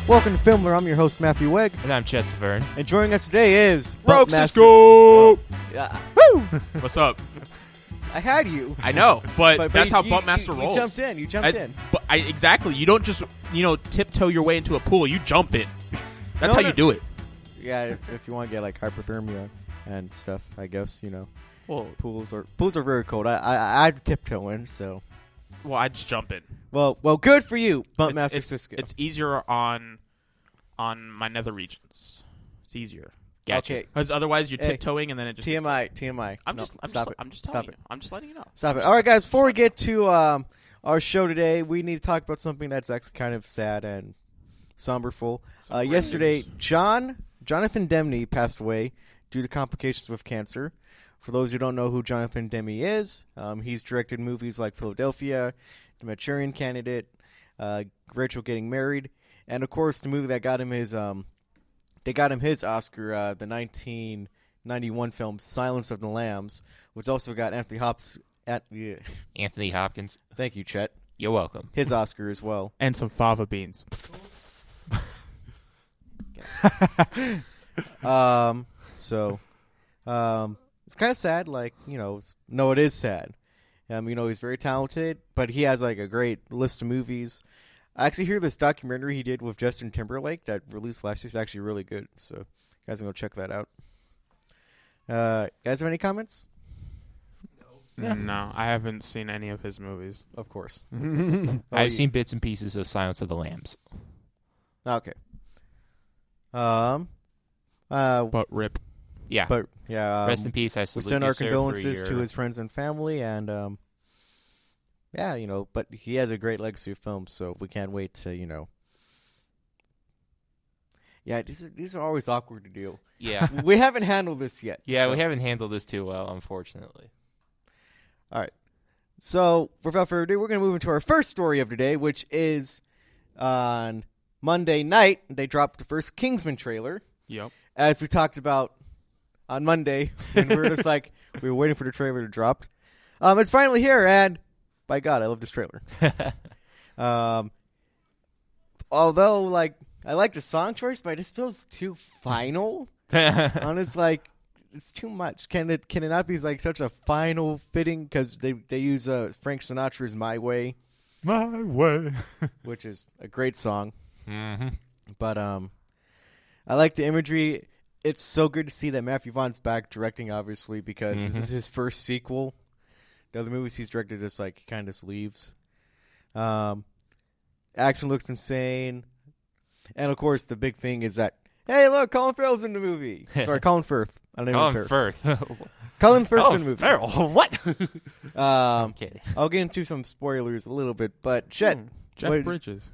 Welcome to Filmler. I'm your host, Matthew Wegg. And I'm Chet Severn. And joining us today is... Rogue Cisco! Woo! What's up? I had you. I know, but that's how you, Bumpmaster rolls. You jumped in. Exactly. You don't just, tiptoe your way into a pool. You jump in. That's how you do it. Yeah, if you want to get, like, hypothermia and stuff, I guess, Well, Pools are very cold. I had to tiptoe in, so... Well, I just jump in. Well, good for you, Bumpmaster Cisco. It's easier on my nether regions. It's easier. Gotcha. Because otherwise you're tiptoeing and then it just... TMI. I'm just telling you. I'm just letting you know. Stop it. All right, guys, before we get to our show today, we need to talk about something that's actually kind of sad and somberful. Yesterday, Jonathan Demme passed away due to complications with cancer. For those who don't know who Jonathan Demme is, he's directed movies like Philadelphia, The Manchurian Candidate, Rachel Getting Married, and of course the movie that got him his Oscar, the 1991 film Silence of the Lambs, which also got Anthony Hopkins. Thank you, Chet. You're welcome. His Oscar as well. And some fava beans. It's kind of sad, it is sad. He's very talented, but he has, a great list of movies. I actually hear this documentary he did with Justin Timberlake that released last year is actually really good, so you guys can go check that out. Guys have any comments? No, I haven't seen any of his movies. Of course. I've seen bits and pieces of Silence of the Lambs. Okay. But rip. Yeah. But yeah, rest in peace. I we send our condolences to his friends and family, and but he has a great legacy of films, so we can't wait to Yeah, these are always awkward to do. Yeah. We haven't handled this yet. Yeah, we haven't handled this too well, unfortunately. All right. So, without further ado, we're going to move into our first story of the day, which is on Monday night. They dropped the first Kingsman trailer. Yep. As we talked about on Monday, and we were just we were waiting for the trailer to drop. It's finally here, and by God, I love this trailer. Although, I like the song choice, but it just feels too final. And it's it's too much. Can it not be such a final fitting? Because they use Frank Sinatra's "My Way," which is a great song. Mm-hmm. But I like the imagery. It's so good to see that Matthew Vaughn's back directing, obviously, because this is his first sequel. The other movies he's directed just kind of leaves. Action looks insane. And, of course, the big thing is that, hey, look, Colin Farrell's in the movie. Sorry, Colin Firth. Colin Firth. Colin Firth's in the movie. Farrell. What? I'm kidding. I'll get into some spoilers a little bit, but Chet. Jeff Bridges.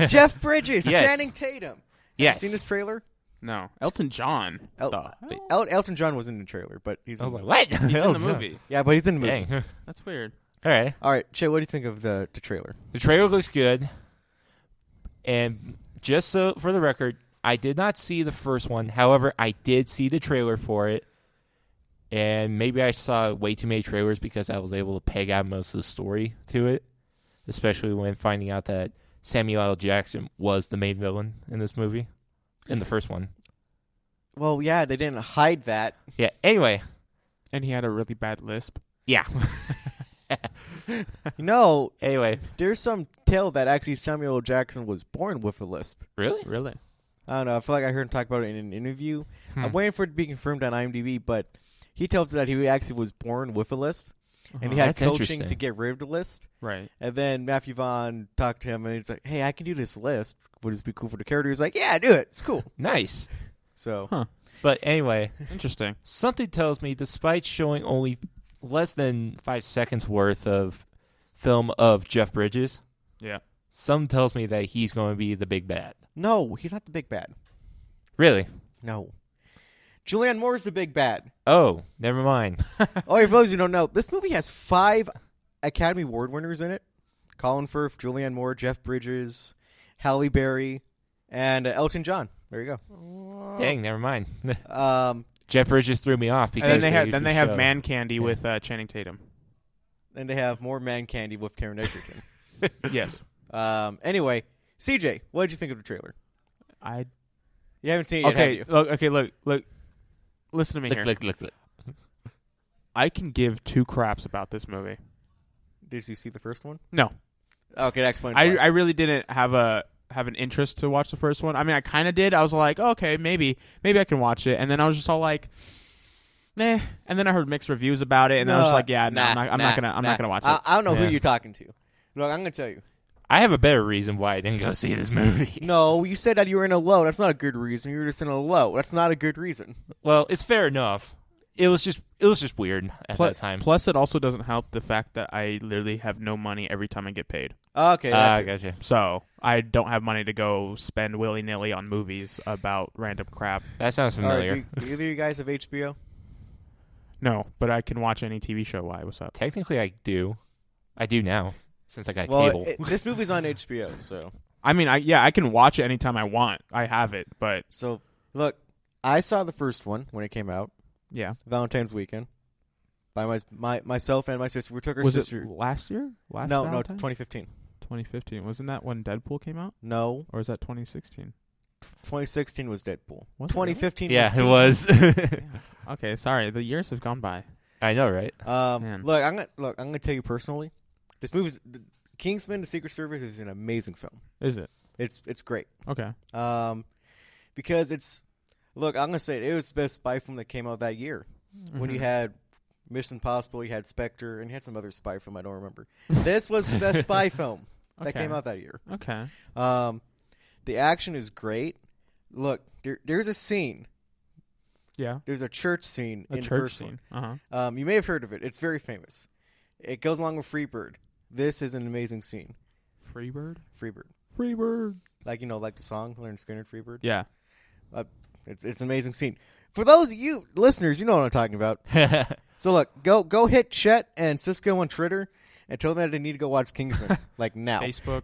Jeff Bridges. Yes. Channing Tatum. Yes. Have you seen this trailer? No. Elton John. Elton John was in the trailer, but he's in the movie. What? He's in the movie. Yeah, but he's in the movie. Dang. That's weird. All right. All right, Chet, what do you think of the trailer? The trailer looks good. And just so for the record, I did not see the first one. However, I did see the trailer for it. And maybe I saw way too many trailers because I was able to peg out most of the story to it. Especially when finding out that Samuel L. Jackson was the main villain in this movie. In the first one. Well, yeah, they didn't hide that. Yeah, anyway. And he had a really bad lisp. Yeah. Anyway, there's some tale that actually Samuel L. Jackson was born with a lisp. Really? Really? I don't know. I feel like I heard him talk about it in an interview. I'm waiting for it to be confirmed on IMDb, but he tells that he actually was born with a lisp. And he had That's coaching to get rid of the lisp. Right. And then Matthew Vaughn talked to him, and he's like, hey, I can do this lisp. Would this be cool for the character? He's like, yeah, do it. It's cool. Nice. So, But anyway. Interesting. Something tells me, despite showing only less than 5 seconds worth of film of Jeff Bridges, something tells me that he's going to be the big bad. No, he's not the big bad. Really? No. Julianne Moore's the big bad. Oh, never mind. Oh, for those who don't know, this movie has 5 Academy Award winners in it. Colin Firth, Julianne Moore, Jeff Bridges, Halle Berry, and Elton John. There you go. Dang, never mind. Jeff Bridges threw me off. Because and then they have Man Candy with Channing Tatum. And they have more Man Candy with Taron Egerton. Yes. Anyway, CJ, what did you think of the trailer? You haven't seen it yet, have you? Look. Listen to me here. Look. I can give two craps about this movie. Did you see the first one? No. Okay, that explains I why. really didn't have an interest to watch the first one. I mean, I kind of did. I was like, okay, maybe I can watch it. And then I was just all like, nah. And then I heard mixed reviews about it, and I was just like, yeah, no, I'm not gonna watch it. I don't know who Yeah. you're talking to. Look, I'm gonna tell you. I have a better reason why I didn't go see this movie. No, you said that you were in a low. That's not a good reason. You were just in a low. That's not a good reason. Well, it's fair enough. It was just weird at that time. Plus, it also doesn't help the fact that I literally have no money every time I get paid. Okay, I that's it. gotcha. So I don't have money to go spend willy-nilly on movies about random crap. That sounds All right, familiar. do either of you guys have HBO? No, but I can watch any TV show. Why? What's up? Technically, I do. I do now since I got Well, cable. this movie's on HBO, so I mean, I can watch it anytime I want. I have it, but look, I saw the first one when it came out, yeah. Valentine's weekend, by myself and my sister. We took our Was sister. it last year? No, Valentine's? 2015. 2015. Wasn't that when Deadpool came out? No, Or is that 2016? 2016 was Deadpool. Was it 2015. yeah, was it was. Okay, sorry. The years have gone by. I know, right? Man. Look, I'm gonna tell you personally, this movie's Kingsman: The Secret Service is an amazing film. Is it? It's great. Okay. Because look, I'm gonna say it was the best spy film that came out that year. When you had Mission Impossible, you had Spectre, and you had some other spy film I don't remember. This was the best spy film that Okay. came out that year. Okay. The action is great. Look, there's a scene. Yeah. There's a church scene A in the church first scene. one. You may have heard of it. It's very famous. It goes along with Freebird. This is an amazing scene. Freebird? Freebird. Freebird. Like the song, Leonard Skinner, Freebird. Yeah. It's an amazing scene. For those of you listeners, you know what I'm talking about. So look, go hit Chet and Cisco on Twitter and tell them that they need to go watch Kingsman, like now. Facebook.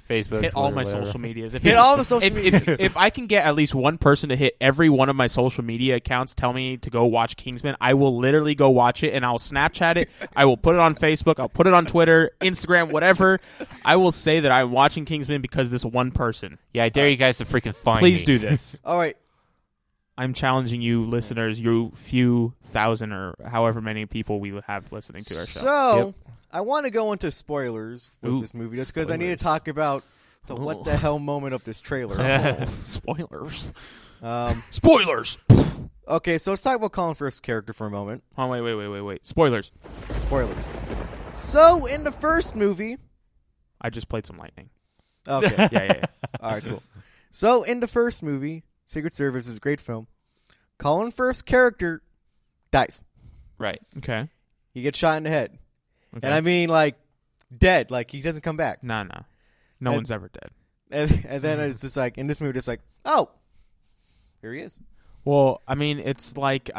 Facebook. Hit all Twitter, my whatever. social medias. Hit all the social medias. If I can get at least one person to hit every one of my social media accounts, tell me to go watch Kingsman, I will literally go watch it, and I'll Snapchat it. I will put it on Facebook. I'll put it on Twitter, Instagram, whatever. I will say that I'm watching Kingsman because this one person. Yeah, I dare you guys to freaking find Please me. do this. All right. I'm challenging you, listeners, you few thousand or however many people we have listening to our show. So Yep. I want to go into spoilers with Ooh, this movie just because I need to spoilers. talk about the what the hell moment of this trailer. Spoilers. um, Spoilers. okay, so let's talk about Colin Firth's character for a moment. Oh, wait. Spoilers. Spoilers. So in the first movie, I just played some lightning. okay, Yeah. all right, cool. So in the first movie, Secret Service is a great film. Colin Firth's character dies. Right. Okay. He gets shot in the head, Okay. and I mean like dead. Like he doesn't come back. No. No And- one's ever dead. And then it's just like in this movie, just like oh, here he is. Well, I mean, it's like,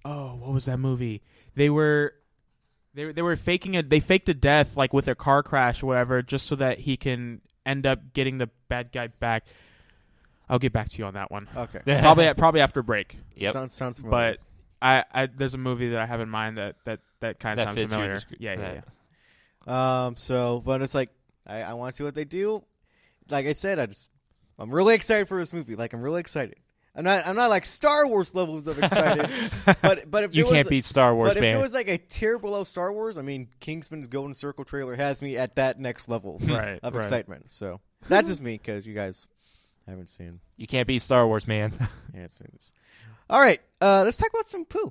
what was that movie? They were faking they faked a death like with a car crash or whatever, just so that he can end up getting the bad guy back. I'll get back to you on that one. Okay, Probably after break. Yep. sounds familiar. But I there's a movie that I have in mind that kind of That sounds fits your familiar. descri- Yeah. right. So, but it's like I want to see what they do. Like I said, I'm really excited for this movie. Like I'm really excited. I'm not like Star Wars levels of excited. but if You there was, can't beat Star Wars, But if man. it was like a tier below Star Wars, I mean, Kingsman's Golden Circle trailer has me at that next level Right, of right. excitement. So that's just me because you guys haven't seen. You can't beat Star Wars, man. Seen this. All right, let's talk about some poo.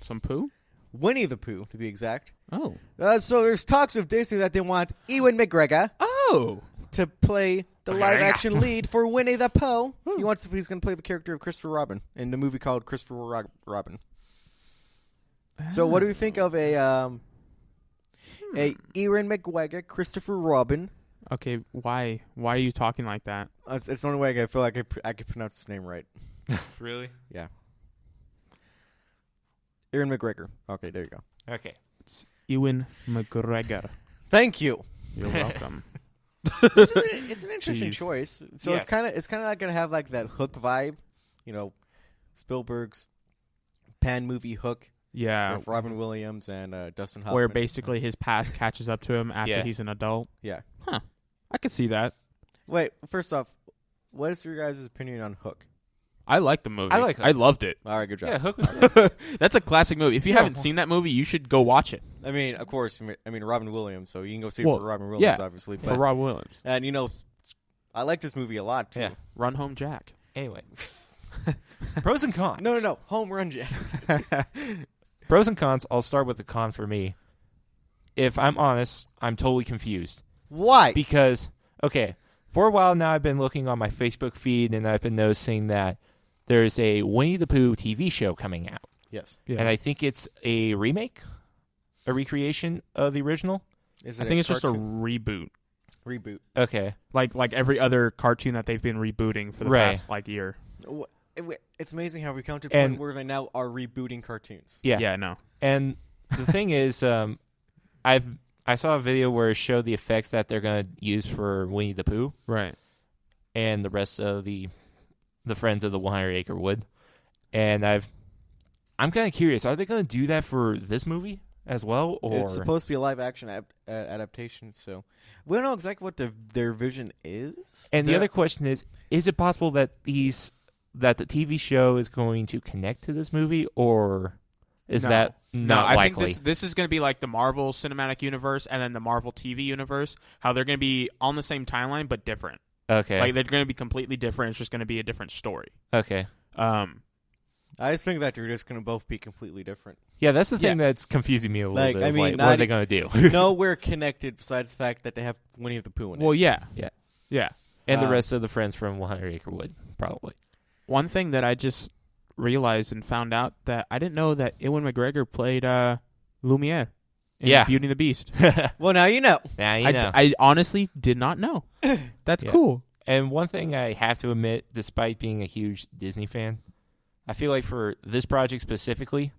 Some poo? Winnie the Pooh, to be exact. Oh. So there's talks of Disney that they want Ewan McGregor Oh. to play the live-action lead for Winnie the Pooh. He's going to play the character of Christopher Robin in the movie called Christopher Robin. So what do we think of a Ewan McGregor, Christopher Robin? Okay, why are you talking like that? It's the only way I feel like I could pronounce his name right. Really? Yeah. Ewan McGregor. Okay, there you go. Okay. Ewan McGregor. Thank you. You're welcome. It's an interesting Jeez. choice. So Yes. it's kind of like gonna have like that Hook vibe, you know, Spielberg's pan movie Hook Yeah. with Robin Williams and Dustin Hoffman. Where basically his past catches up to him after Yeah. he's an adult. Yeah. I could see that. Wait, first off, what is your guys' opinion on Hook? I like the movie. I like Hook. I loved it. All right, good job. Yeah, Hook was good. That's a classic movie. If you haven't seen that movie, you should go watch it. I mean, of course, Robin Williams, so you can go see it Well, for Robin Williams, yeah, obviously. For But, Rob Williams. and, I like this movie a lot, too. Yeah. Run Home Jack. Anyway. Pros and cons. No. Home Run Jack. Pros and cons. I'll start with the con for me. If I'm honest, I'm totally confused. Why? Because, okay, for a while now I've been looking on my Facebook feed and I've been noticing that there's a Winnie the Pooh TV show coming out. Yes. Yeah. And I think it's a remake, a recreation of the original. Is I it think it's just a cartoon? reboot. Reboot. Okay. Like every other cartoon that they've been rebooting for the Right. past year. It's amazing how we come to a point where they now are rebooting cartoons. Yeah. Yeah, no. And the thing is, I saw a video where it showed the effects that they're going to use for Winnie the Pooh Right. and the rest of the Friends of the 100 Acre Wood. And I'm kind of curious, are they going to do that for this movie as well? Or It's supposed to be a live-action adaptation, so we don't know exactly what their vision is. And the other question is it possible that that the TV show is going to connect to this movie, or is that not I likely? think this is going to be like the Marvel Cinematic Universe and then the Marvel TV Universe, how they're going to be on the same timeline but different. Okay. Like they're going to be completely different. It's just going to be a different story. Okay. I just think that they're just going to both be completely different. Yeah, that's the thing that's confusing me a little bit. What are they going to do? Nowhere connected besides the fact that they have Winnie the Pooh in it. Well, yeah. Yeah. Yeah. And the rest of the friends from 100 Acre Wood, probably. One thing that I just realized and found out that I didn't know that Ewan McGregor played Lumiere in Beauty and the Beast. Well, now you know. Now you know. I honestly did not know. That's cool. And one thing I have to admit, despite being a huge Disney fan, I feel like for this project specifically,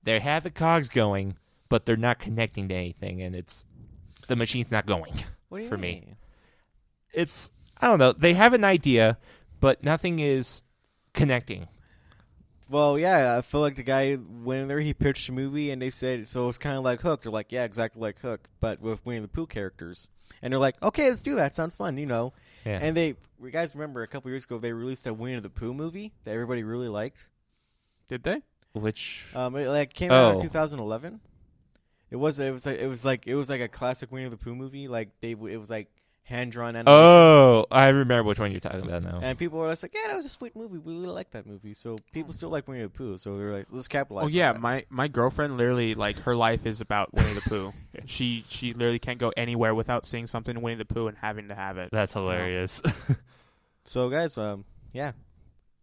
they have the cogs going, but they're not connecting to anything, and the machine's not going for me. It's, I don't know, they have an idea, but nothing is connecting. Well, yeah, I feel like the guy went in there, he pitched a movie, and they said, so it's kind of like Hook. They're like, yeah, exactly like Hook, but with Winnie the Pooh characters. And they're like, okay, let's do that. Sounds fun, Yeah. And you guys remember a couple years ago, they released a Winnie the Pooh movie that everybody really liked. Did they? Which It came out in 2011. It was like a classic Winnie the Pooh movie. Like it was like hand drawn animation. Oh, I remember which one you're talking about now. And people were just like, yeah, that was a sweet movie. We really like that movie. So people still like Winnie the Pooh. So they're like, let's capitalize. Oh yeah, on that. my girlfriend literally like her life is about Winnie the Pooh. She literally can't go anywhere without seeing something Winnie the Pooh and having to have it. That's hilarious. So guys, yeah,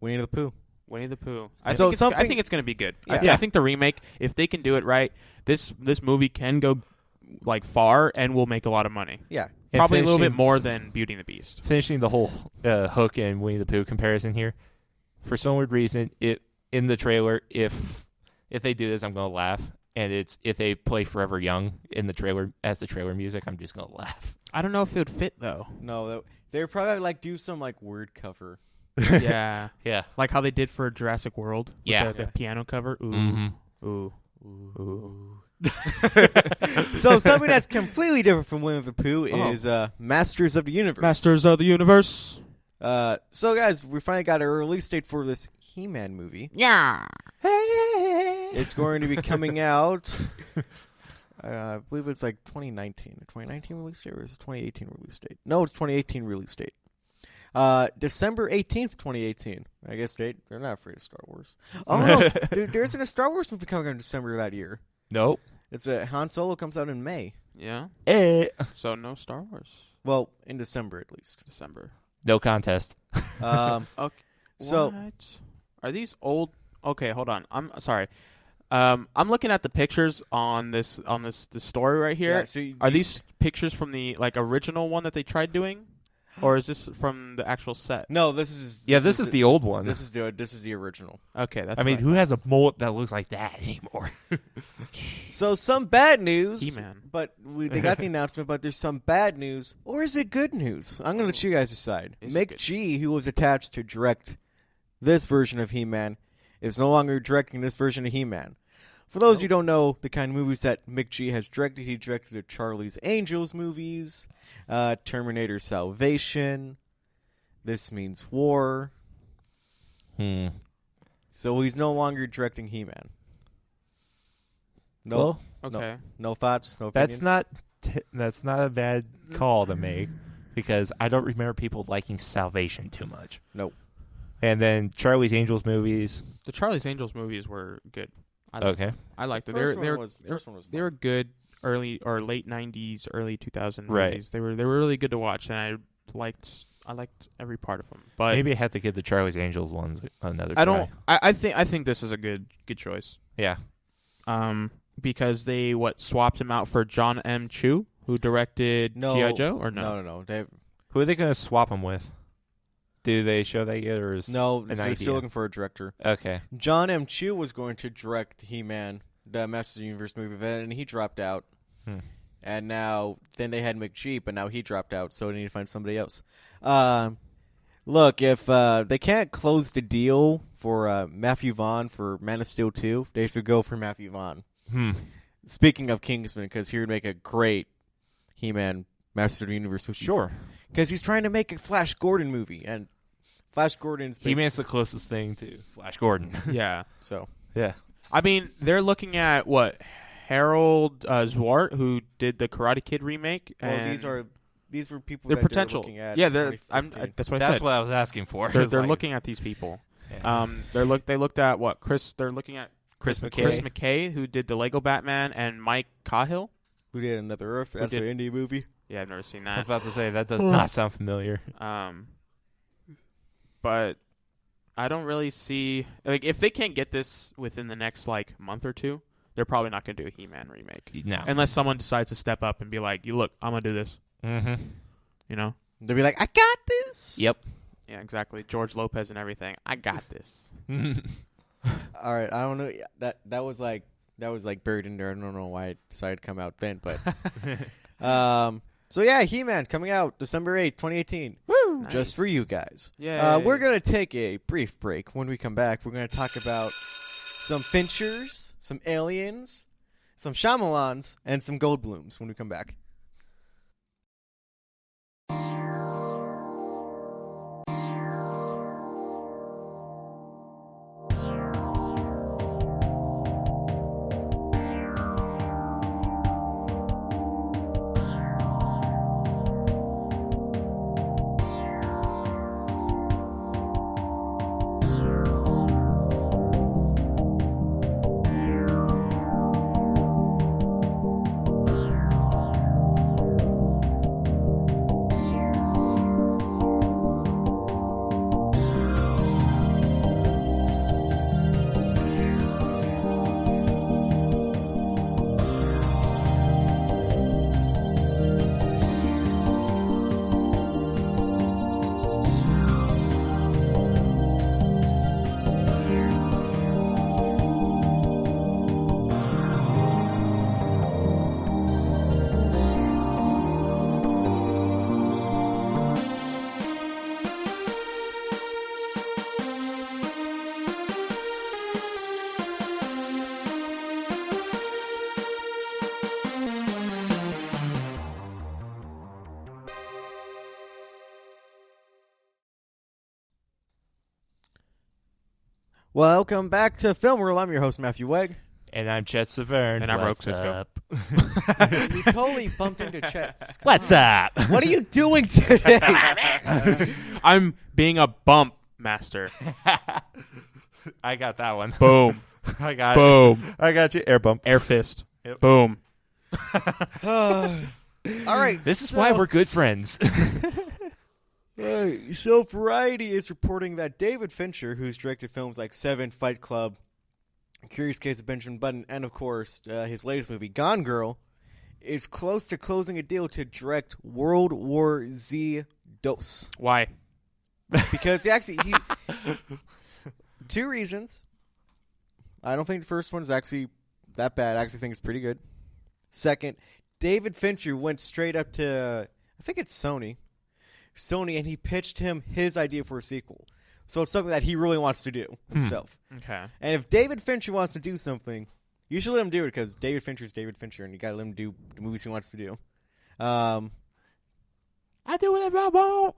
Winnie the Pooh. Winnie the Pooh. I think it's going to be good. Yeah. I think the remake, if they can do it right, this movie can go like far and will make a lot of money. Yeah. Probably a little bit more than Beauty and the Beast. Finishing the whole Hook and Winnie the Pooh comparison here, for some weird reason, in the trailer, if they do this, I'm going to laugh. And if they play Forever Young in the trailer as the trailer music, I'm just going to laugh. I don't know if it would fit though. No, they would probably like do some like weird cover. Yeah. Yeah. Like how they did for Jurassic World. With Yeah. The piano cover. Ooh. Mm-hmm. Ooh. Ooh. So something that's completely different from Winnie the Pooh is Masters of the Universe. Masters of the Universe. So guys, we finally got a release date for this He-Man movie. Yeah. It's going to be coming out. I believe it's like 2019. 2019 release date, or is it 2018 release date? No, it's 2018 release date. December 18th, 2018. I guess they're not afraid of Star Wars. Oh no, there isn't a Star Wars movie coming out in December of that year. Nope. It's Han Solo comes out in May. Yeah. So no Star Wars. Well, in December at least. December. No contest. Okay. So what? Are these old? Okay, hold on. I'm sorry. I'm looking at the pictures on this story right here. Yeah, so are these pictures from the like original one that they tried doing, or is this from the actual set? No, this is the old one. This is the original. Okay, that's. I mean, who has a mullet that looks like that anymore? So some bad news. He-Man. But they got the announcement. But there's some bad news, or is it good news? I'm going to let you guys decide. Mick G, who was attached to direct this version of He-Man, is no longer directing this version of He-Man. For those who don't know the kind of movies that McG has directed, he directed the Charlie's Angels movies, Terminator Salvation, This Means War. So he's no longer directing He-Man. No, Well, Okay. no thoughts, no opinions? That's not a bad call to make because I don't remember people liking Salvation too much. Nope. And then Charlie's Angels movies. The Charlie's Angels movies were good. Okay. I liked it. First one was They were good early or late 90s, early 2000s Right. movies. They were really good to watch, and I liked every part of them. But Maybe I have to give the Charlie's Angels ones another try. I think this is a good choice. Yeah. Because they swapped him out for John M. Chu, who directed G.I. Joe, or no? No. Who are they going to swap him with? Do they show that yet, or is No, an they're idea? still looking for a director. Okay. John M. Chu was going to direct He-Man, the Masters of the Universe movie, and he dropped out. And then they had McG, but now he dropped out, so they need to find somebody else. Look, if they can't close the deal for Matthew Vaughn for Man of Steel 2, they should go for Matthew Vaughn. Speaking of Kingsman, because he would make a great He-Man Masters of the Universe movie. Sure. Because he's trying to make a Flash Gordon movie, and Flash Gordon's He-Man's the closest thing to Flash Gordon. Yeah. So Yeah. I mean, they're looking at Harold Zwart, who did the Karate Kid remake. And these were people they're that potential. they're looking at. Yeah, in that's what I That's said. what I was asking for. They're Like, looking at these people. yeah. They looked at They're looking at Chris McKay. Chris McKay, who did the Lego Batman, and Mike Cahill. Who did Another Earth? That's an indie movie. Yeah, I've never seen I was that. about to say, that does not sound familiar. But I don't really see if they can't get this within the next month or two, they're probably not going to do a He-Man remake. No. Unless someone decides to step up and be like, "You look, I'm going to do this." Mm-hmm. You know? They'll be like, I got this. Yep. Yeah, exactly. George Lopez and everything. I got this. All right. I don't know. That was like buried in there. I don't know why it decided to come out then, but so yeah, He-Man coming out December 8th, 2018. Woo! Nice. Just for you guys. Yeah. We're going to take a brief break. When we come back, we're going to talk about some Finchers, some Aliens, some Shyamalans, and some Goldblums when we come back. Welcome back to Film World. I'm your host, Matthew Wegg. And I'm Chet Severn. And I'm What's Roke Cisco. up? We totally bumped into Chet. What's up? What are you doing today? I'm being a bump master. I got that one. Boom. I got Boom. it. I got you. Air bump. Air fist. Yep. Boom. All right. This is why we're good friends. So Variety is reporting that David Fincher, who's directed films like Seven, Fight Club, Curious Case of Benjamin Button, and of course his latest movie, Gone Girl, is close to closing a deal to direct World War Z Dos. Why? Because he two reasons. I don't think the first one is actually that bad. I actually think it's pretty good. Second, David Fincher went straight up to, I think it's Sony, and he pitched him his idea for a sequel. So it's something that he really wants to do himself. Okay. And if David Fincher wants to do something, You should let him do it because David Fincher's David Fincher, and you gotta let him do the movies he wants to do. I do whatever I want.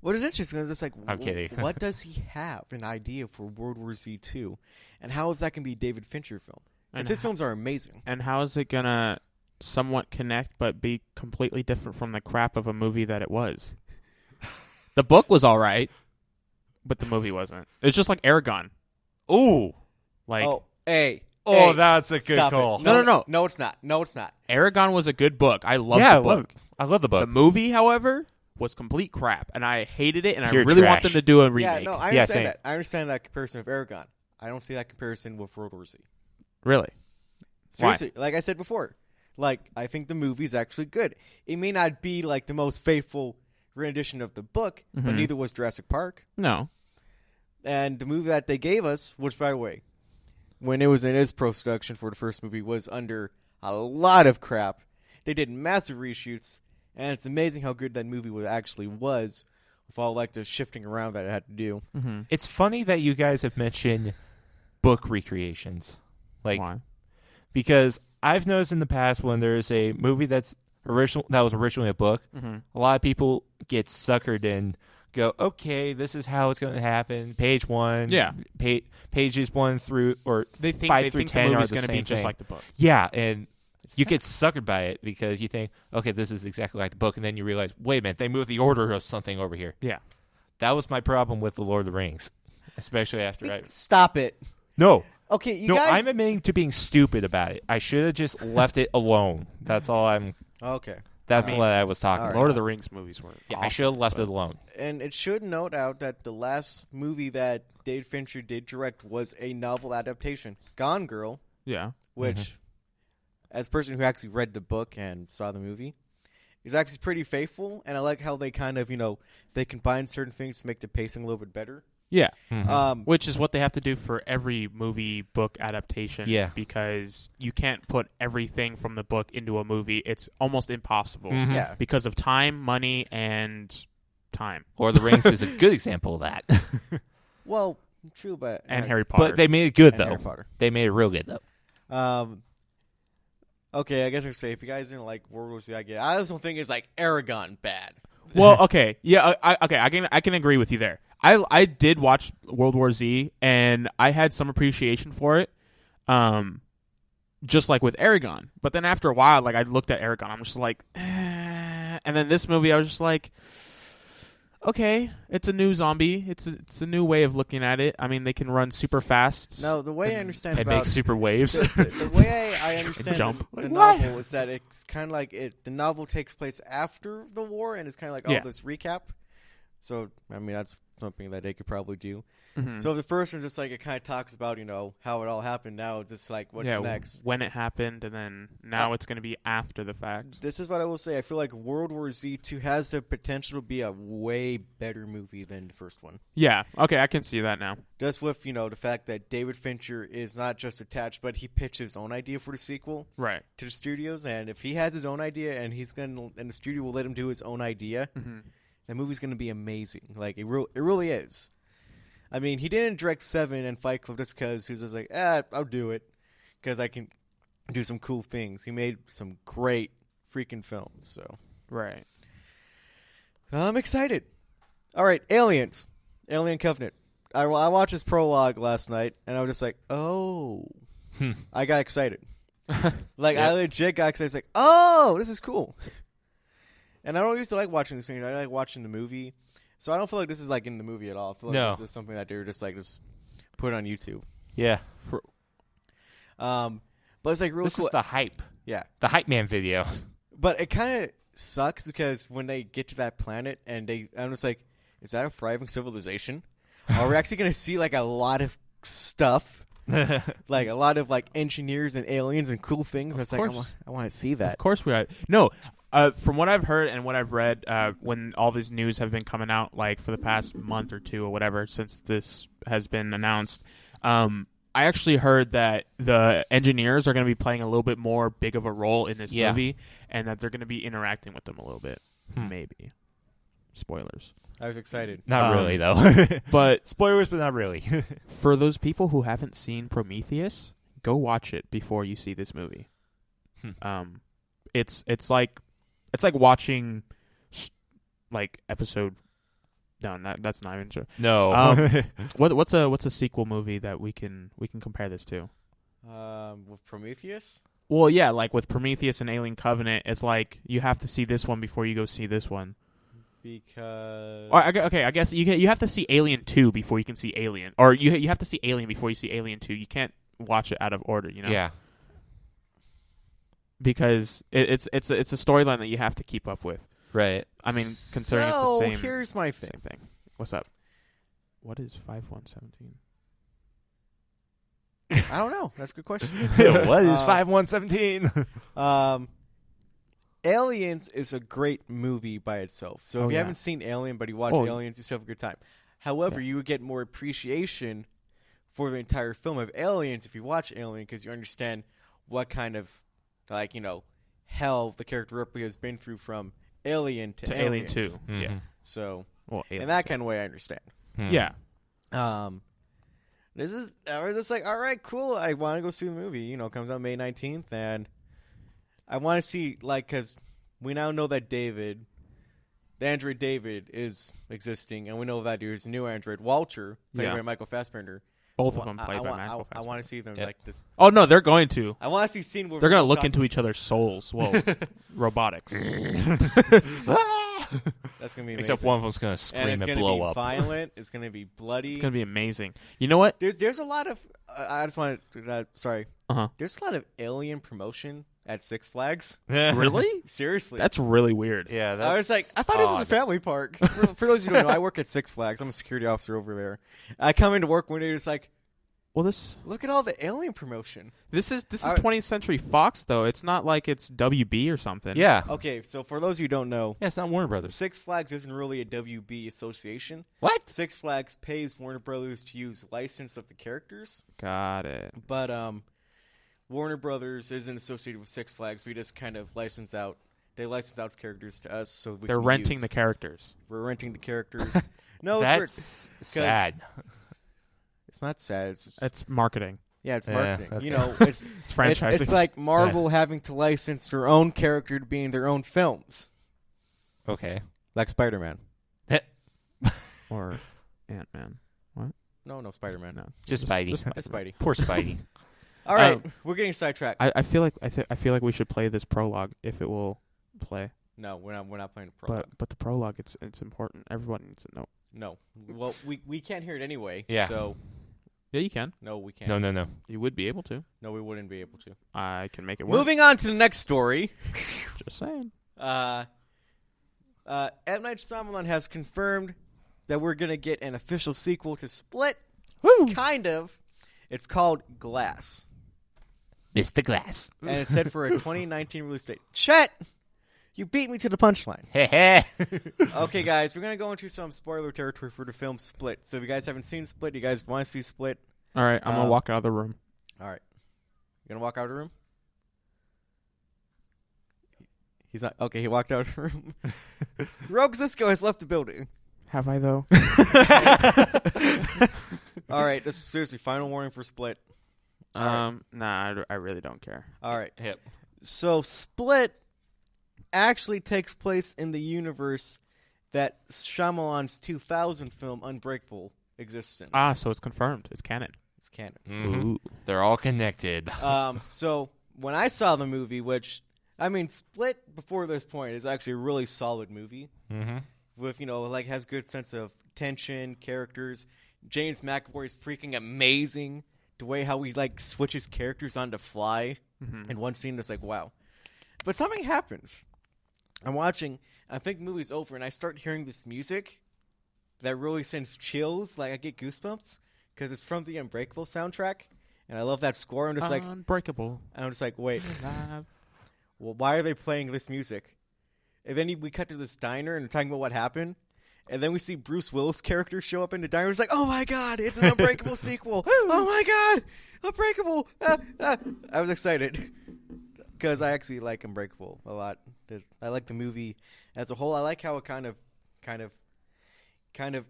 What is interesting is it's like, I'm kidding. What does he have an idea for World War Z 2, and how is that going to be a David Fincher film? Because his films are amazing. And how is it gonna somewhat connect, but be completely different from the crap of a movie that it was? The book was all right, but the movie wasn't. It's just like Aragon. Ooh. Like, hey, That's a good stop call. it. No. No, it's not. No, it's not. Aragon was a good book. I loved the book. I love the book. The movie, however, was complete crap, and I hated it, and Pure I really want trash. them to do a remake. Yeah, no, I Yeah, understand same. that. I understand that comparison of Aragon. I don't see that comparison with World War Z. Really? Seriously, like I said before, like I think the movie's actually good. It may not be like the most faithful rendition of the book, but neither was Jurassic Park. No. And the movie that they gave us, which by the way, when it was in its post-production for the first movie, was under a lot of crap. They did massive reshoots, and it's amazing how good that movie actually was with all like the shifting around that it had to do. Mm-hmm. It's funny that you guys have mentioned book recreations. Like, Why? because I've noticed in the past when there's a movie that was originally a book, a lot of people get suckered and go, okay, this is how it's going to happen. Page 1, Yeah. pages 1 through or They think 5 they through think 10 the are movie's the going to same be just thing. like the book. Yeah, and you get suckered by it because you think, okay, this is exactly like the book, and then you realize, wait a minute, they moved the order of something over here. Yeah. That was my problem with The Lord of the Rings, especially after I... Stop it. No. Okay, you No, guys. I'm admitting to being stupid about it. I should have just left it alone. That's all I'm... Okay. That's what I was talking all about. right. Lord of the Rings movies were Yeah, awesome, I should have left but- it alone. And it should note out that the last movie that David Fincher did direct was a novel adaptation, Gone Girl, Yeah. which, as a person who actually read the book and saw the movie, is actually pretty faithful. And I like how they kind of, they combine certain things to make the pacing a little bit better. Yeah. Which Which is what they have to do for every movie book adaptation. Yeah. Because you can't put everything from the book into a movie. It's almost impossible. yeah, Because of time, money, and time. Lord of the Rings is a good example of that. well, true, but And Harry Potter. But they made it good, and though. Harry Potter. They made it real good, though. Okay, I guess I say if you guys didn't like World War Z, I get it. I just don't think it's like Aragon bad. Well, okay, yeah, I can agree with you there. I did watch World War Z, and I had some appreciation for it, just like with Aragon. But then after a while, like I looked at Aragon, I'm just like, and then this movie, I was just like, okay, it's a new zombie. It's a new way of looking at it. I mean, they can run super fast. No, the way I understand It about makes super waves. the way I understand Jump. the Like, what? novel is that it's kind of like the novel takes place after the war, and it's kind of like Yeah. this recap. So, I mean, that's something that they could probably do. Mhm. So the first one just like it kind of talks about how it all happened. Now it's just like what's next. when it happened, and then now it's going to be after the fact. This is what I will say. I feel like World War Z 2 has the potential to be a way better movie than the first one. Yeah, okay, I can see that now. Just with the fact that David Fincher is not just attached, but he pitched his own idea for the sequel Right. to the studios. And if he has his own idea, and the studio will let him do his own idea, the movie's gonna be amazing. Like it really is. I mean, he didn't direct Seven and Fight Club just because he was just like, I'll do it because I can do some cool things. He made some great freaking films. So Right. I'm excited. All right, Aliens, Alien Covenant. I watched this prologue last night, and I was just like, oh, I got excited. Like I legit got excited. It's like, oh, this is cool. And I don't used to like watching this thing. I like watching the movie. So I don't feel like this is like in the movie at all. I feel like No. this is something that they were just put on YouTube. Yeah. But it's like real This cool. is the hype. Yeah. The hype man video. But it kind of sucks because when they get to that planet and I'm just like, is that a thriving civilization? Are we actually going to see like a lot of stuff? Like a lot of like engineers and aliens and cool things. And it's like, course. I want to see that. Of course we are. No, from what I've heard and what I've read, when all these news have been coming out, like for the past month or two or whatever, since this has been announced, I actually heard that the engineers are going to be playing a little bit more big of a role in this movie, and that they're going to be interacting with them a little bit. Maybe. Spoilers. I was excited. Not really, though. But Spoilers, but not really. for those people who haven't seen Prometheus, go watch it before you see this movie. It's like watching like episode. No, that's not even true. No. What's a sequel movie that we can compare this to? With Prometheus. Well, yeah, like with Prometheus and Alien Covenant, it's like you have to see this one before you go see this one. Because I guess you have to see Alien 2 before you can see Alien, or you have to see Alien before you see Alien 2. You can't watch it out of order, you know? Yeah. Because it's a storyline that you have to keep up with. Right. I mean, considering it's the same. Here's my thing. Same thing. What's up? What is 5117? I don't know. That's a good question. What is 5117? Aliens is a great movie by itself. So if you haven't seen Alien, but you watch Aliens, you still have a good time. However, you would get more appreciation for the entire film of Aliens if you watch Alien, because you understand what kind of, like, you know, hell the character Ripley has been through from Alien to Alien Aliens. 2. Mm-hmm. Yeah. So, Alien in that kind of way, I understand. Yeah. I was just like, all right, cool. I want to go see the movie. You know, it comes out May 19th, and I want to see, like, because we now know that the android David, is existing, and we know that there's a new android, Walter, played by Michael Fassbender. Both of them played by Michael Fassbender. I want to see them like this. Oh no, they're going to. I want to see a scene where they're going to look into each other's souls. Well, robotics. That's gonna be amazing. Except one of them's going to scream and blow up. It's going to be violent. It's going to be bloody. It's going to be amazing. You know what? There's a lot of. I just want to. Sorry. Uh-huh. There's a lot of Alien promotion at Six Flags. Really? Seriously. That's really weird. Yeah. I was like, I thought it was a family park. For those who don't know, I work at Six Flags. I'm a security officer over there. I come into work one day, it's like, well, look at all the Alien promotion. This is 20th Century Fox, though. It's not like it's WB or something. Yeah. Okay, so for those who don't know, yeah, it's not Warner Brothers. Six Flags isn't really a WB association. What? Six Flags pays Warner Brothers to use license of the characters. Got it. But Warner Brothers isn't associated with Six Flags. We just kind of license out. They license out characters to us, so they're renting the characters. We're renting the characters. No, that's sad. It's not sad. It's marketing. Yeah, it's marketing. Okay. You know, it's franchising. It's like Marvel having to license their own character to be in their own films. Okay. Like Spider-Man. Or Ant-Man. What? No, Spider-Man. No, just Spidey. It's Spidey. Poor Spidey. All right, we're getting sidetracked. I feel like I feel like we should play this prologue if it will play. No, we're not playing the prologue. But the prologue, it's important. Everyone needs to know. No. Well, we can't hear it anyway. Yeah. So yeah, you can. no, we can't. No. You would be able to. No, we wouldn't be able to. I can make it work. Moving on to the next story. Just saying. M. Night Shyamalan has confirmed that we're gonna get an official sequel to Split. Woo! Kind of. It's called Glass, Mr. Glass. and it's set for a 2019 release date. Chet, you beat me to the punchline. Okay, guys, we're gonna go into some spoiler territory for the film Split. So if you guys haven't seen Split, you guys want to see Split? All right, I'm gonna walk out of the room. All right, you gonna walk out of the room? He's not. Okay, he walked out of the room. Rogue Zisco has left the building. Have I though? All right, this is seriously final warning for Split. Nah, I really don't care. All right. Yep. So Split actually takes place in the universe that Shyamalan's 2000 film Unbreakable exists in. So it's confirmed. It's canon. It's canon. Mm-hmm. Ooh. They're all connected. So when I saw the movie, which I mean, Split before this point is actually a really solid movie. Mm-hmm. With, you know, like has good sense of tension, characters. James McAvoy is freaking amazing. The way how he like switches characters on the fly in one scene is like, wow. But something happens. I'm watching, I think the movie's over, and I start hearing this music that really sends chills. Like I get goosebumps because it's from the Unbreakable soundtrack, and I love that score. I'm just like, Unbreakable. and I'm just like, wait, well, why are they playing this music? And then we cut to this diner and they're talking about what happened. And then we see Bruce Willis' character show up in the diner. It's like, oh my god, it's an Unbreakable sequel. Oh my god, Unbreakable. I was excited because I actually like Unbreakable a lot. I like the movie as a whole. I like how it kind of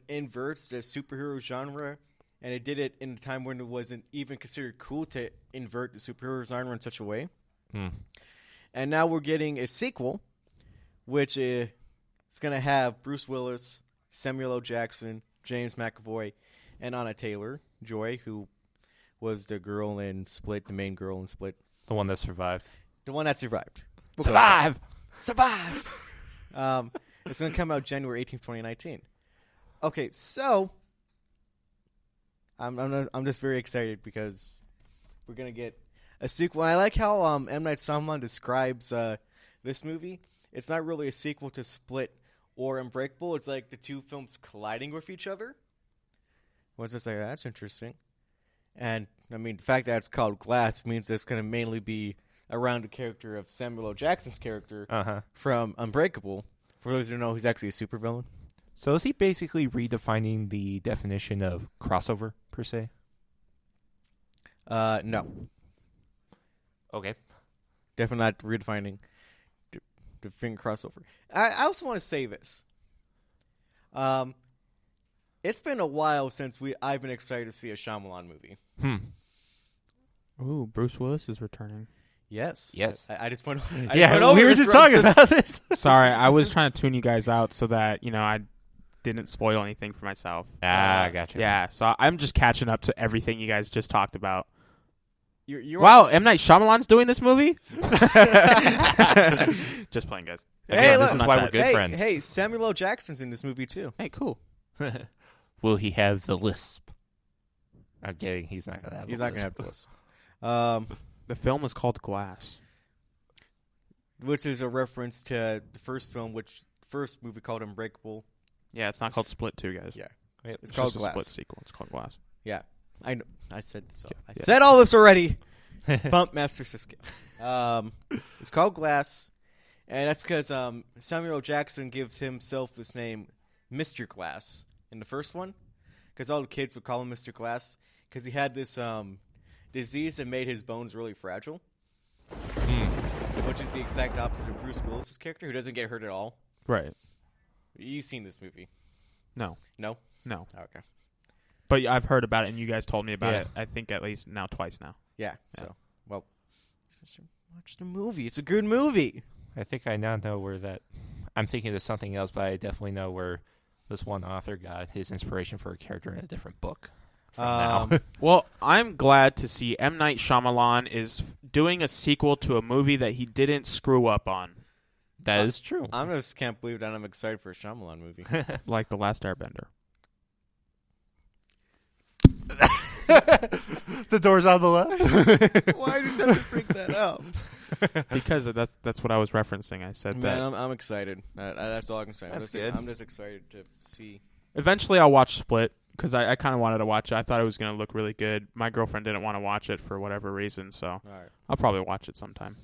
inverts the superhero genre and it did it in a time when it wasn't even considered cool to invert the superhero's armor in such a way. And now we're getting a sequel, which is going to have Bruce Willis, Samuel L. Jackson, James McAvoy, and Anna Taylor-Joy, who was the girl in Split, the main girl in Split. The one that survived. The one that survived. Survive! It's going to come out January 18th, 2019. Okay, so I'm just very excited because we're going to get a sequel. And I like how M. Night Shyamalan describes this movie. It's not really a sequel to Split or Unbreakable. It's like the two films colliding with each other. What's this like? That's interesting. And, I mean, the fact that it's called Glass means it's going to mainly be around the character of Samuel L. Jackson's character from Unbreakable. For those who don't know, he's actually a supervillain. So is he basically redefining the definition of crossover, per se? No. Okay. Definitely not redefining the thing crossover. I also want to say this. It's been a while since I've been excited to see a Shyamalan movie. Ooh, Bruce Willis is returning. Yes. I just went. We were just talking about this. Sorry, I was trying to tune you guys out so that I didn't spoil anything for myself. Gotcha. Yeah, so I'm just catching up to everything you guys just talked about. Wow, M. Night Shyamalan's doing this movie? Just playing, guys. Hey, this is why we're good friends. Hey, Samuel L. Jackson's in this movie too. Hey, cool. Will he have the lisp? I'm kidding. He's not going to have He's the not lisp. going to have the lisp. The film is called Glass. Which is a reference to the first film, first movie called Unbreakable. Yeah, it's not called Split 2, guys. Yeah. It's called just Glass. a Split sequel. It's called Glass. Yeah. I know. I said this. I Yeah. said all this already. Bump Master Siska. It's called Glass, and that's because Samuel L. Jackson gives himself this name, Mr. Glass, in the first one, because all the kids would call him Mr. Glass, because he had this disease that made his bones really fragile, which is the exact opposite of Bruce Willis's character, who doesn't get hurt at all. Right. You've seen this movie? No. No? No. Okay. But I've heard about it, and you guys told me about it, I think, at least now twice now. Yeah. So, well, just watch the movie. It's a good movie. I think I now know where that... I'm thinking of something else, but I definitely know where this one author got his inspiration for a character in a different book. Now. Well, I'm glad to see M. Night Shyamalan is doing a sequel to a movie that he didn't screw up on. That is true. I just can't believe that I'm excited for a Shyamalan movie. Like The Last Airbender. The door's on the left. Why did you have to bring that up? Because that's what I was referencing. I said that. Man, I'm excited. That's all I can say. That's good. I'm just excited to see. Eventually, I'll watch Split because I kind of wanted to watch it. I thought it was going to look really good. My girlfriend didn't want to watch it for whatever reason, so All right. I'll probably watch it sometime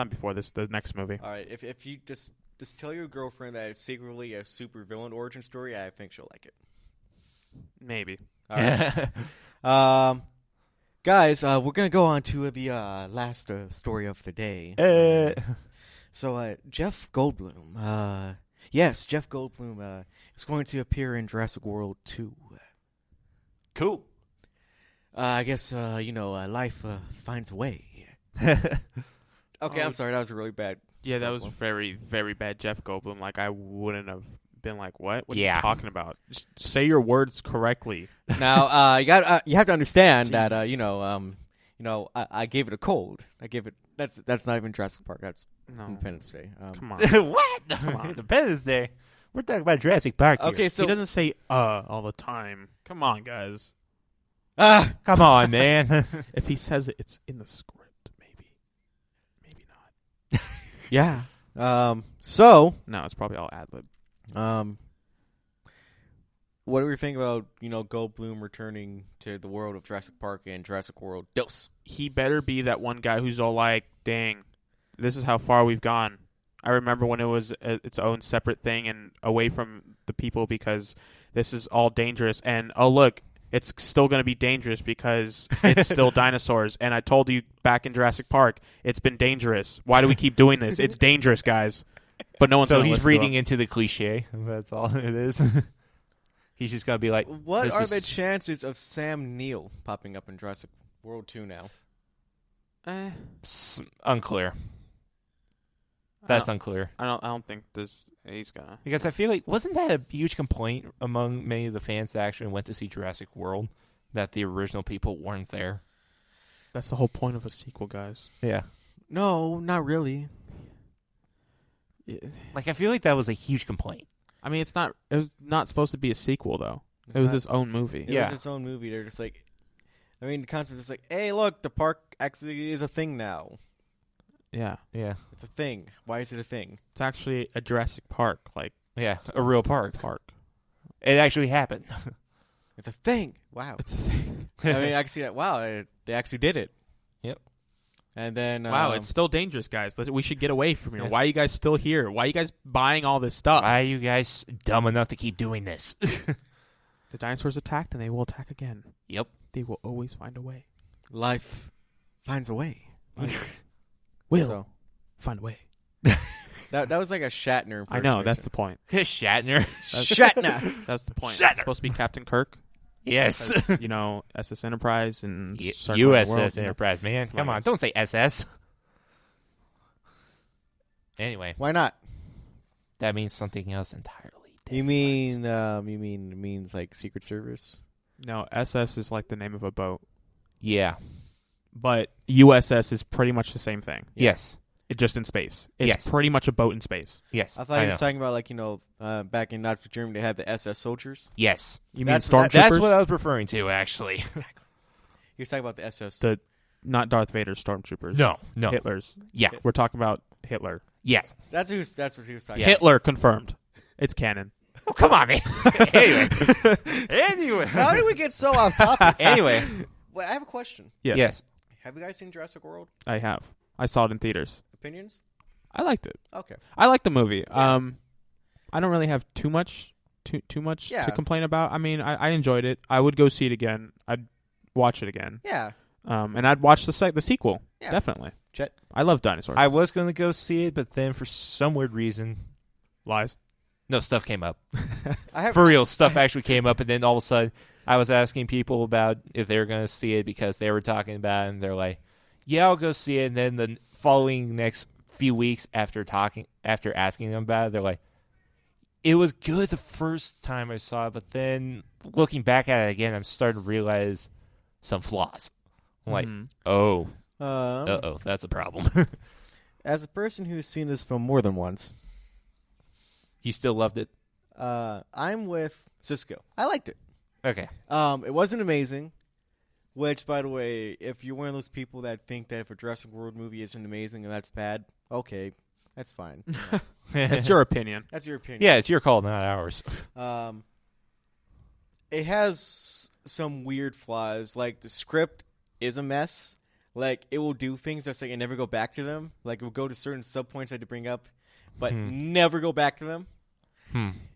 before the next movie. All right. If you just tell your girlfriend that it's secretly a super villain origin story, I think she'll like it. Maybe. All right. Guys, we're gonna go on to the last story of the day. So, Jeff Goldblum. Yes, Jeff Goldblum is going to appear in Jurassic World 2. Cool. I guess life finds a way. Okay, I'm sorry. That was a really bad. Yeah, that was very, very bad Jeff Goldblum. Like, I wouldn't have been like, what? What are Yeah. you talking about? Just say your words correctly. Now, you have to understand that I gave it a cold. I gave it. That's not even Jurassic Park. That's No. Independence Day. Come on. What? Come on. Independence Day. We're talking about Jurassic Park here. Okay, so He doesn't say all the time. Come on, guys. Come on, man. If he says it, it's in the script. Maybe not. yeah. So, No, it's probably all ad-lib. what do we think about Goldblum returning to the world of Jurassic Park and Jurassic World Dos? He better be that one guy who's all like, dang, this is how far we've gone. I remember when it was its own separate thing and away from the people because this is all dangerous. And, oh, look, it's still going to be dangerous because it's still dinosaurs. And I told you back in Jurassic Park, it's been dangerous. Why do we keep doing this? It's dangerous, guys. But no one's So gonna he's listen to reading him. into the cliche. That's all it is. He's just gonna be like, What this are is- the chances of Sam Neill popping up in Jurassic World 2 now? Unclear. That's unclear. I don't think he's gonna. Because I feel like, wasn't that a huge complaint among many of the fans that actually went to see Jurassic World, that the original people weren't there? That's the whole point of a sequel, guys. Yeah. No, not really. Like, I feel like that was a huge complaint. I mean, it was not supposed to be a sequel, though. It was its own movie. It Yeah. was its own movie. They're just like, I mean, the concept is like, hey, look, the park actually is a thing now. Yeah. Yeah. It's a thing. Why is it a thing? It's actually a Jurassic Park, Yeah, a real park. It actually happened. It's a thing. Wow. It's a thing. I mean, I can see that. Wow, they actually did it. Yep. And then, Wow, it's still dangerous, guys. We should get away from here. Yeah. Why are you guys still here? Why are you guys buying all this stuff? Why are you guys dumb enough to keep doing this? The dinosaurs attacked, and they will attack again. Yep. They will always find a way. life finds a way. Will So, find a way. that was like a Shatner impersonation. I know. That's the point. Shatner. Shatner. That's the point. Shatner. It's supposed to be Captain Kirk. Yes. Because, SS Enterprise and Circle of the World, USS Enterprise, man. Come on, Right. don't say SS. Anyway, Why not? that means something else entirely different. You mean it means like Secret Service? No, SS is like the name of a boat, Yeah. but USS is pretty much the same thing. Yes. It's just in space. It's Yes. pretty much a boat in space. Yes. I thought he was know. talking about like back in Nazi Germany they had the SS soldiers. Yes. You That's- mean that- stormtroopers? That's what I was referring to, actually. He was talking about the SS. Not Darth Vader's stormtroopers. No. Hitler's. Yeah. We're talking about Hitler. Yes. That's what he was talking Yeah. Hitler confirmed. It's canon. Oh, come on, man. Anyway. How did we get so off topic? Anyway. Well, I have a question. Yes. Have you guys seen Jurassic World? I have. I saw it in theaters. Opinions? I liked it. Okay. I liked the movie. Yeah. I don't really have too much Yeah. to complain about. I mean, I enjoyed it. I would go see it again. I'd watch it again. Yeah. And I'd watch the sequel. Yeah. Definitely. Chet. I love dinosaurs. I was going to go see it, but then for some weird reason, Lies. no, stuff came up. I have For real, stuff actually came up, and then all of a sudden, I was asking people about if they were going to see it because they were talking about it, and they're like, yeah, I'll go see it. And then the following next few weeks after asking them about it, they're like, it was good the first time I saw it, but then looking back at it again, I'm starting to realize some flaws. I'm like, Mhm. oh, Um, that's a problem. As a person who's seen this film more than once, You still loved it? I'm with Cisco. I liked it. Okay. It wasn't amazing. Which, by the way, if you're one of those people that think that if a Jurassic World movie isn't amazing and that's bad, okay, that's fine. You know, That's your opinion. that's your opinion. Yeah, it's your call, not ours. It has some weird flaws. Like the script is a mess. Like it will do things that's like and never go back to them. Like it will go to certain subpoints I had to bring up, but never go back to them.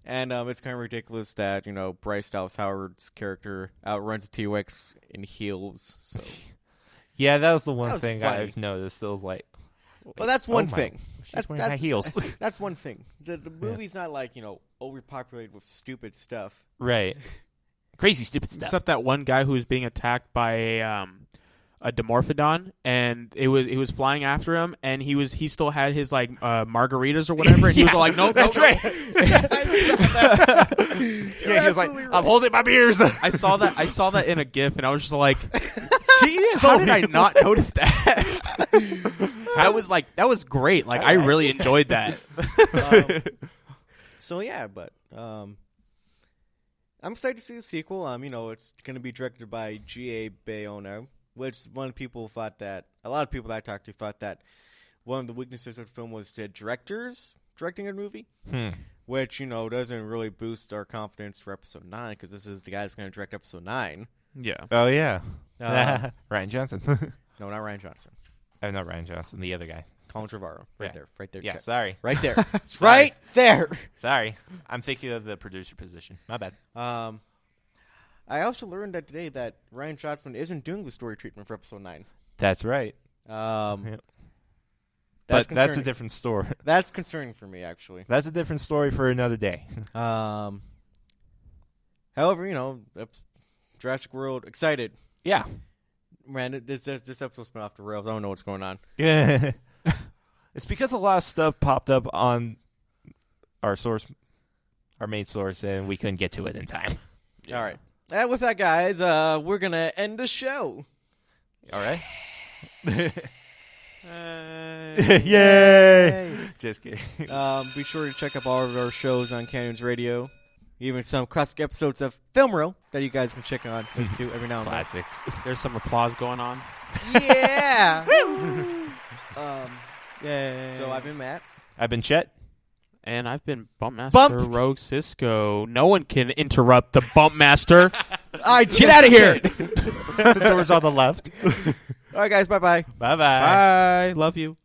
And it's kind of ridiculous that Bryce Dallas Howard's character outruns a T-Rex in heels. So Yeah, that was the one That was thing funny. I've noticed. It was like, well, that's one my- thing. she's wearing high heels. That's one thing. The movie's not like overpopulated with stupid stuff. Right. Crazy stupid stuff. Except that one guy who was being attacked by a Dimorphodon, and he was flying after him, and he still had his like margaritas or whatever, and he was like, no, That's no, right. Yeah, he was like, I'm holding my beers. I saw that in a GIF, and I was just like, He is how holding did I not notice that? that was great. Like I really enjoyed that. So yeah, but I'm excited to see the sequel. It's going to be directed by G.A. Bayona, which a lot of people that I talked to thought that one of the weaknesses of the film was the directors directing a movie, which doesn't really boost our confidence for episode 9 because this is the guy that's going to direct episode 9. Yeah. Oh, yeah. Uh, Ryan Johnson. No, not Ryan Johnson. Oh, not Ryan Johnson. The other guy. Colin Trevorrow. Right there. Yeah, Chet. sorry. Right there. It's right there. Sorry. I'm thinking of the producer position. My bad. I also learned that today that Ryan Johnson isn't doing the story treatment for episode 9. That's right. That's But that's a concerning. different story. That's concerning for me, actually. That's a different story for another day. Have However, Jurassic World, excited. Yeah. Man, this episode's been off the rails. I don't know what's going on. It's because a lot of stuff popped up on our main source, and we couldn't get to it in time. Yeah. All right. And with that, guys, we're going to end the show. All right. Yay! Just kidding. Be sure to check out all of our shows on Canyons Radio. Even some classic episodes of Film Reel that you guys can check on. Listen to every now and then. Classics. There's some applause going on. Yeah. Yay. So I've been Matt. I've been Chet. And I've been Bumpmaster Bumped. Rogue Cisco. No one can interrupt the Bumpmaster. All right, get out of here. The door's on the left. All right, guys. Bye-bye. Bye-bye. Bye. Love you.